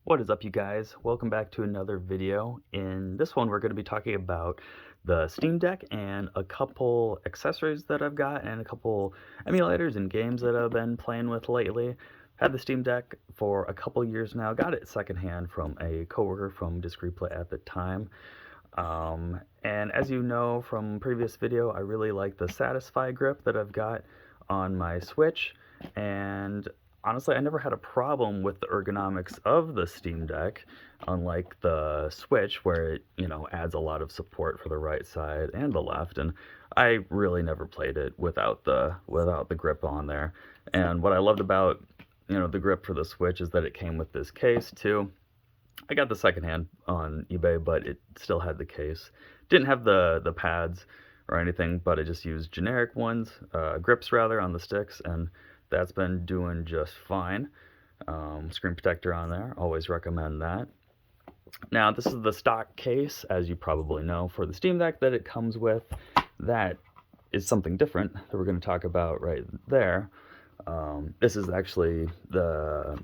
What is up, you guys? Welcome back to another video. In this one, we're going to be talking about the Steam Deck and a couple accessories that I've got and a couple emulators and games that I've been playing with lately. Had the Steam Deck for a couple years now. Got it secondhand from a coworker from Disc Replay at the time. And as you know from previous video, I really like the satisfye grip that I've got on my Switch, and honestly, I never had a problem with the ergonomics of the Steam Deck, unlike the Switch, where it, adds a lot of support for the right side and the left. And I really never played it without the grip on there. And what I loved about, the grip for the Switch is that it came with this case too. I got the secondhand on eBay, but it still had the case. Didn't have the pads or anything, but I just used generic ones, grips rather, on the sticks, and that's been doing just fine. Screen protector on there, always recommend that. Now, this is the stock case, as you probably know, for the Steam Deck that it comes with. That is something different that we're going to talk about right there. This is actually the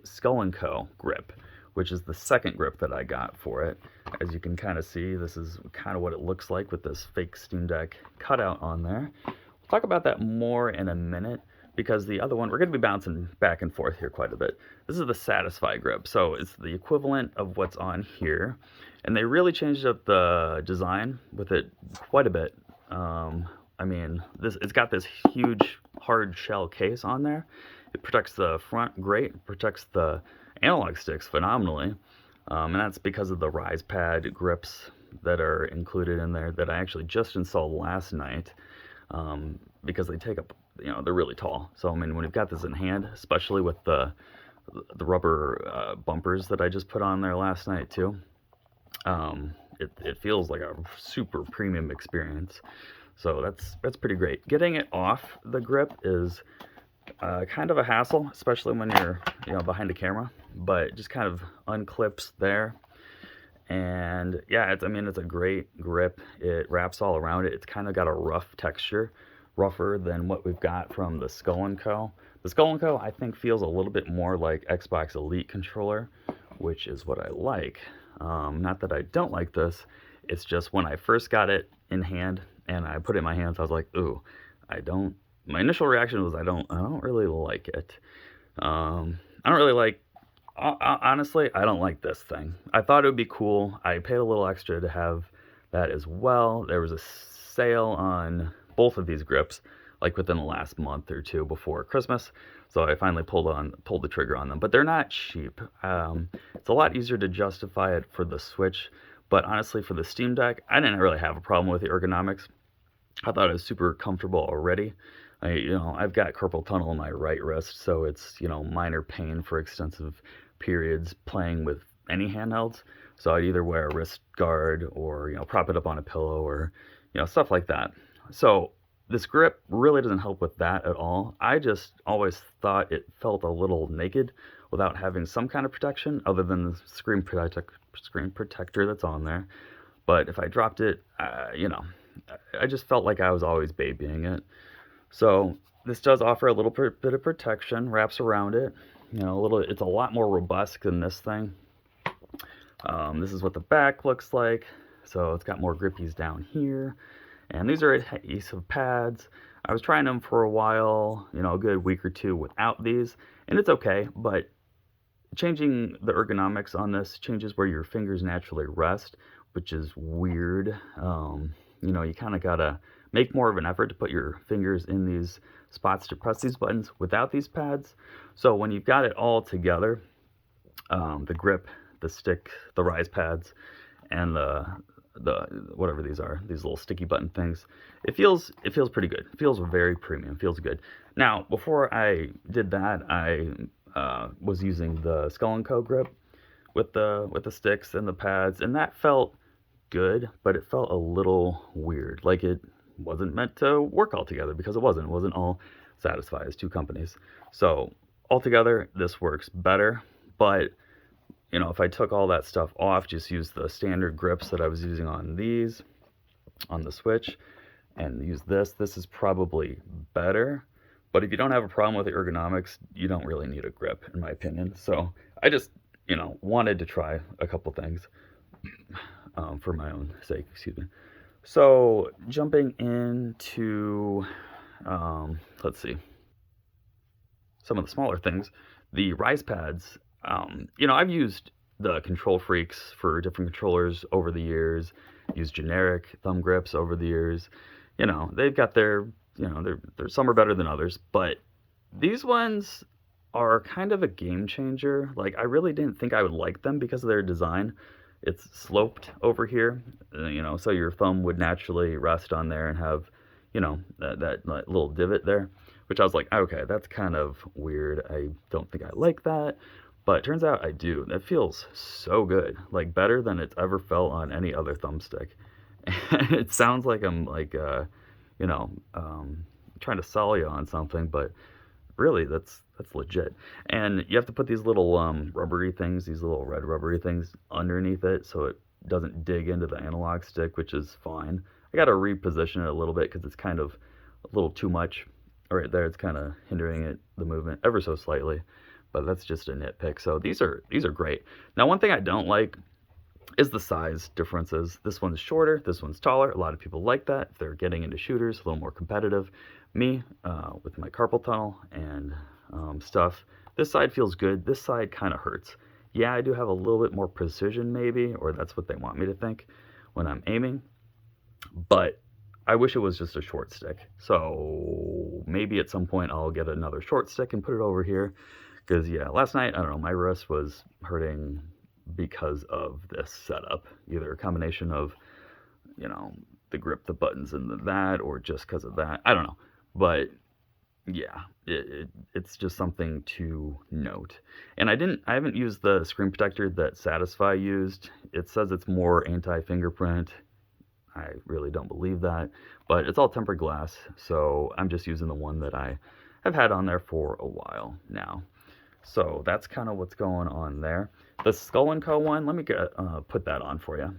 Skull & Co. grip, which is the second grip that I got for it. As you can kind of see, this is kind of what it looks like with this fake Steam Deck cutout on there. We'll talk about that more in a minute, because the other one, we're going to be bouncing back and forth here quite a bit. This is the satisfye grip, so it's the equivalent of what's on here, and they really changed up the design with it quite a bit. I mean, it's got this huge hard shell case on there. It protects the front great, it protects the analog sticks phenomenally, and that's because of the rise pad grips that are included in there that I actually just installed last night, because they take up, they're really tall. So I mean, when you've got this in hand, especially with the rubber bumpers that I just put on there last night too, it feels like a super premium experience. So that's pretty great. Getting it off the grip is kind of a hassle, especially when you're behind a camera, but it just kind of unclips there. And yeah, it's a great grip. It wraps all around it. It's kind of got a rough texture, rougher than what we've got from the Skull & Co. The Skull & Co. I think feels a little bit more like Xbox Elite controller, which is what I like. Not that I don't like this. It's just when I first got it in hand and I put it in my hands, I was like, ooh, my initial reaction was I don't really like it. I don't really like, honestly, I don't like this thing. I thought it would be cool. I paid a little extra to have that as well. There was a sale on both of these grips, like within the last month or two before Christmas. So I finally pulled the trigger on them, but they're not cheap. It's a lot easier to justify it for the Switch, but honestly, for the Steam Deck, I didn't really have a problem with the ergonomics. I thought it was super comfortable already. I've got carpal tunnel in my right wrist, so it's, minor pain for extensive periods playing with any handhelds. So I'd either wear a wrist guard or, prop it up on a pillow or, stuff like that. So this grip really doesn't help with that at all. I just always thought it felt a little naked without having some kind of protection other than the screen protector that's on there. But if I dropped it, I just felt like I was always babying it. So this does offer a little bit of protection, wraps around it. It's a lot more robust than this thing. This is what the back looks like. So it's got more grippies down here. And these are adhesive pads. I was trying them for a while, a good week or two without these, and it's okay, but changing the ergonomics on this changes where your fingers naturally rest, which is weird. You kind of gotta make more of an effort to put your fingers in these spots to press these buttons without these pads. So when you've got it all together, the grip, the stick, the rise pads, and the whatever these are, these little sticky button things, it feels pretty good. It feels very premium. Feels good. Now, before I did that, I was using the Skull & Co. grip with the sticks and the pads, and that felt good, but it felt a little weird. Like it wasn't meant to work all together, because it wasn't. It wasn't all satisfy as two companies. So altogether, this works better, but if I took all that stuff off, just use the standard grips that I was using on the Switch, and use this is probably better. But if you don't have a problem with the ergonomics, you don't really need a grip, in my opinion. So I just, wanted to try a couple things for my own sake, excuse me. So jumping into, let's see, some of the smaller things, the rise pads. I've used the Control Freaks for different controllers over the years, used generic thumb grips over the years. They've got their, they're some are better than others, but these ones are kind of a game changer. Like, I really didn't think I would like them because of their design. It's sloped over here, so your thumb would naturally rest on there and have, that little divot there, which I was like, okay, that's kind of weird. I don't think I like that. But it turns out I do. That feels so good, like better than it's ever felt on any other thumbstick. And it sounds like I'm like, you know, trying to sell you on something, but really that's legit. And you have to put these little rubbery things, these little red rubbery things underneath it so it doesn't dig into the analog stick, which is fine. I got to reposition it a little bit because it's kind of a little too much right there. It's kind of hindering the movement ever so slightly, but that's just a nitpick. So these are great. Now, one thing I don't like is the size differences. This one's shorter, this one's taller. A lot of people like that if they're getting into shooters, a little more competitive. Me, with my carpal tunnel and stuff, this side feels good. This side kind of hurts. Yeah, I do have a little bit more precision maybe, or that's what they want me to think when I'm aiming, but I wish it was just a short stick. So maybe at some point I'll get another short stick and put it over here. Because, yeah, last night, I don't know, my wrist was hurting because of this setup. Either a combination of, the grip, the buttons, and that, or just because of that. I don't know. But, yeah, it's just something to note. And I haven't used the screen protector that Satisfye used. It says it's more anti-fingerprint. I really don't believe that. But it's all tempered glass, so I'm just using the one that I have had on there for a while now. So that's kind of what's going on there. The Skull & Co. one, let me put that on for you.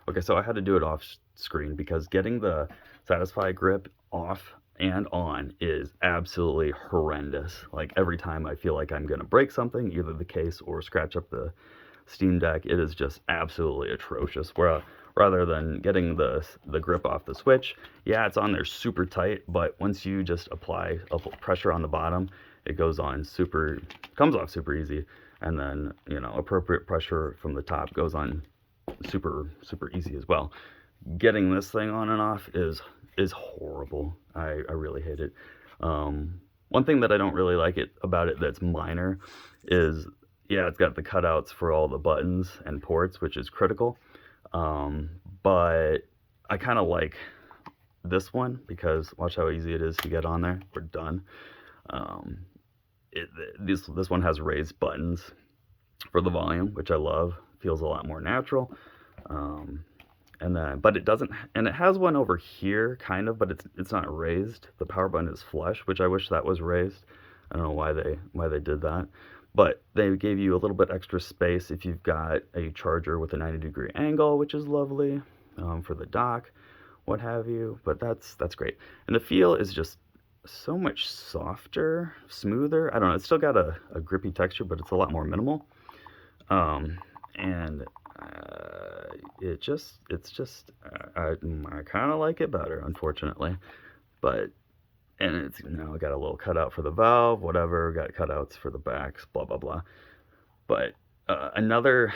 Okay, so I had to do it off screen because getting the Satisfye grip off and on is absolutely horrendous. Like, every time I feel like I'm going to break something, either the case or scratch up the Steam Deck, it is just absolutely atrocious. Where rather than getting the grip off the switch, yeah, it's on there super tight, but once you just apply pressure on the bottom, it comes off super easy, and then appropriate pressure from the top goes on super easy as well. Getting this thing on and off is horrible. I really hate it. One thing that I don't really like about it that's minor is, yeah, it's got the cutouts for all the buttons and ports, which is critical. But I kind of like this one because watch how easy it is to get on there. We're done. This one has raised buttons for the volume, which I love. Feels a lot more natural. But it doesn't, and it has one over here kind of, but it's not raised. The power button is flush, which I wish that was raised. I don't know why they did that, but they gave you a little bit extra space if you've got a charger with a 90-degree angle, which is lovely, for the dock, what have you. But that's great, and the feel is just so much softer, smoother. I don't know, it's still got a grippy texture, but it's a lot more minimal. And I kind of like it better, unfortunately. But, and it's, got a little cutout for the valve, whatever, got cutouts for the backs, blah, blah, blah. But another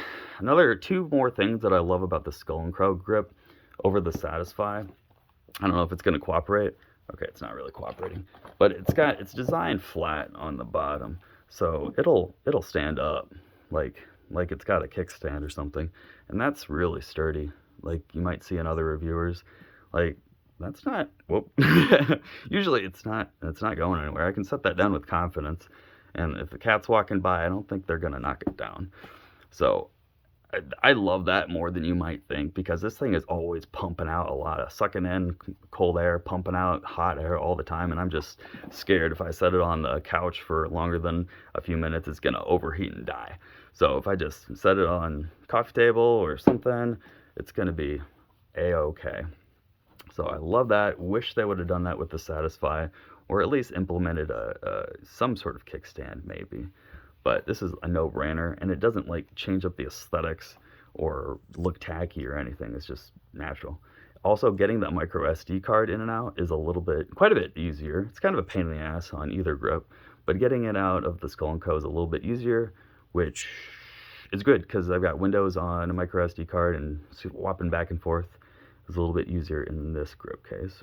two more things that I love about the Skull & Crow grip over the Satisfye. I don't know if it's going to cooperate. Okay, it's not really cooperating, but it's designed flat on the bottom, so it'll stand up like it's got a kickstand or something, and that's really sturdy. Like you might see in other reviewers, like that's not. Whoop. Usually it's not going anywhere. I can set that down with confidence, and if the cat's walking by, I don't think they're gonna knock it down. So I love that more than you might think, because this thing is always pumping out a lot of sucking in cold air, pumping out hot air all the time, and I'm just scared if I set it on the couch for longer than a few minutes, it's going to overheat and die. So if I just set it on coffee table or something, it's going to be a-okay. So I love that. Wish they would have done that with the Satisfye, or at least implemented some sort of kickstand maybe. But this is a no-brainer, and it doesn't like change up the aesthetics or look tacky or anything. It's just natural. Also, getting that micro SD card in and out is quite a bit easier. It's kind of a pain in the ass on either grip, but getting it out of the Skull & Co is a little bit easier, which is good because I've got Windows on a micro SD card, and swapping back and forth is a little bit easier in this grip case.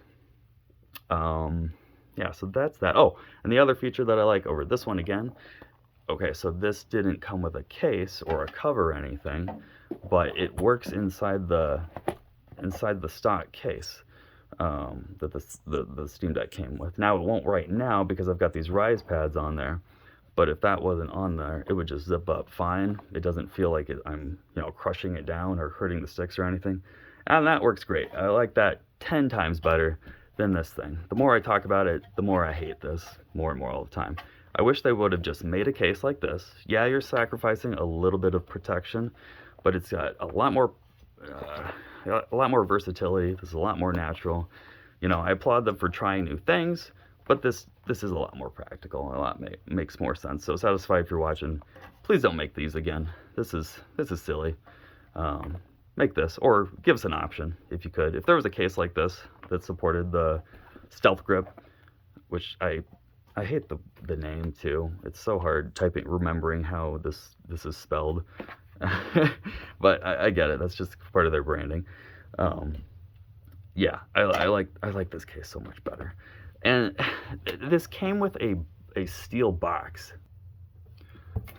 Yeah, so that's that. Oh, and the other feature that I like over this one again, okay, so this didn't come with a case or a cover or anything, but it works inside the stock case that the Steam Deck came with. Now it won't right now because I've got these rise pads on there, but if that wasn't on there, it would just zip up fine. It doesn't feel like I'm crushing it down or hurting the sticks or anything, and that works great. I like that 10 times better than this thing. The more I talk about it, the more I hate this, more and more all the time. I wish they would have just made a case like this. Yeah, you're sacrificing a little bit of protection, but it's got a lot more versatility. This is a lot more natural. I applaud them for trying new things, but this is a lot more practical. A lot makes more sense. So Satisfy, if you're watching, please don't make these again. This is silly. Make this, or give us an option if you could. If there was a case like this that supported the Stealth Grip, which I hate the name too. It's so hard remembering how this is spelled. But I get it. That's just part of their branding. Yeah, I like this case so much better. And this came with a steel box.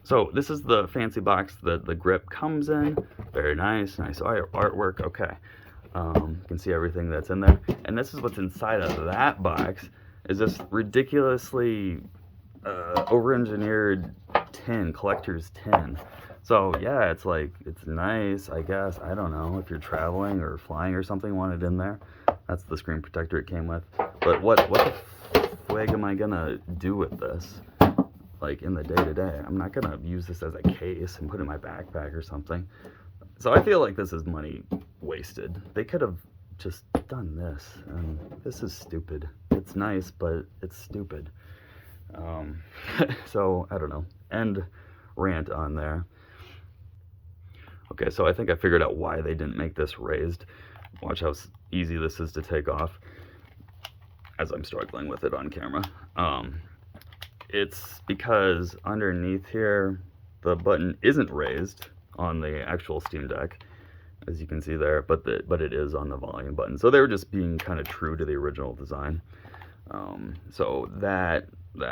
So this is the fancy box that the grip comes in. Very nice artwork. Okay, you can see everything that's in there. And this is what's inside of that box. Is this ridiculously over-engineered tin, collector's tin. So yeah, it's nice, I guess. I don't know, if you're traveling or flying or something, want it in there. That's the screen protector it came with. But what the frig am I gonna do with this? Like in the day-to-day. I'm not gonna use this as a case and put it in my backpack or something. So I feel like this is money wasted. They could have just done this, and this is stupid. It's nice, but it's stupid. So I don't know. End rant on there. Okay, so I think I figured out why they didn't make this raised. Watch how easy this is to take off as I'm struggling with it on camera. It's because underneath here the button isn't raised on the actual Steam Deck, as you can see there, but it is on the volume button. So they were just being kind of true to the original design. So that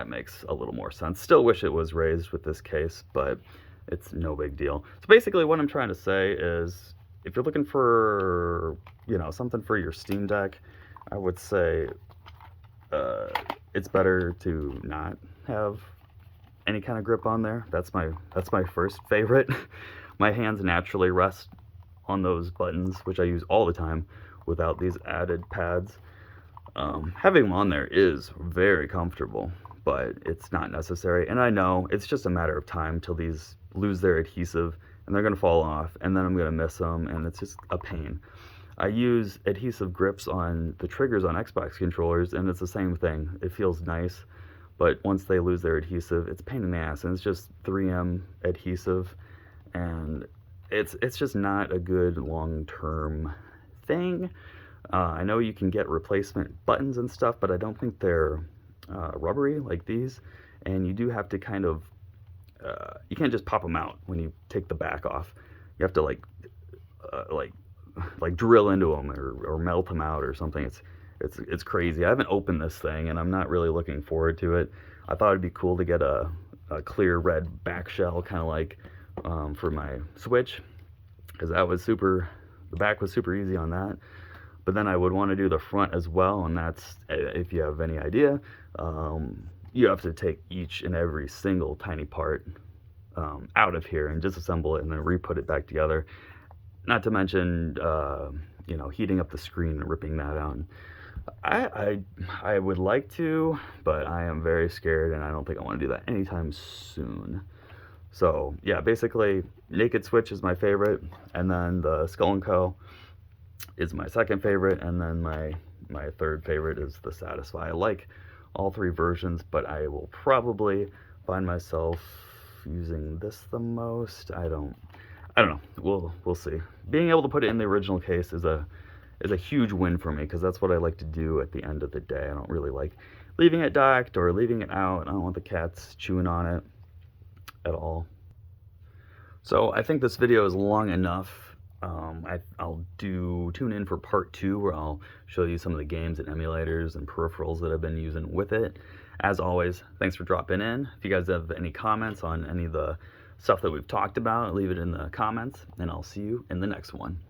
makes a little more sense. Still wish it was raised with this case, but it's no big deal. So basically what I'm trying to say is, if you're looking for, something for your Steam Deck, I would say it's better to not have any kind of grip on there. That's my first favorite. My hands naturally rest on those buttons, which I use all the time without these added pads. Having them on there is very comfortable, but it's not necessary. And I know it's just a matter of time till these lose their adhesive and they're going to fall off, and then I'm going to miss them, and it's just a pain. I use adhesive grips on the triggers on Xbox controllers, and it's the same thing. It feels nice, but once they lose their adhesive, it's a pain in the ass, and it's just 3M adhesive, and it's just not a good long-term thing. I know you can get replacement buttons and stuff, but I don't think they're rubbery like these, and you do have to kind of you can't just pop them out when you take the back off. You have to like drill into them or melt them out or something. It's crazy. I haven't opened this thing, and I'm not really looking forward to it. I thought it'd be cool to get a clear red back shell, kind of like for my Switch, because the back was super easy on that. But then I would want to do the front as well, and that's, if you have any idea, you have to take each and every single tiny part out of here and disassemble it and then re-put it back together. Not to mention, heating up the screen and ripping that out. I would like to, but I am very scared, and I don't think I want to do that anytime soon. So yeah, basically, Naked Switch is my favorite, and then the Skull & Co. is my second favorite, and then my third favorite is the Satisfye. I like all three versions, but I will probably find myself using this the most. I don't know. We'll see. Being able to put it in the original case is a huge win for me, because that's what I like to do at the end of the day. I don't really like leaving it docked or leaving it out. I don't want the cats chewing on it at all. So I think this video is long enough. I'll tune in for part 2, where I'll show you some of the games and emulators and peripherals that I've been using with it. As always, thanks for dropping in. If you guys have any comments on any of the stuff that we've talked about, leave it in the comments, and I'll see you in the next one.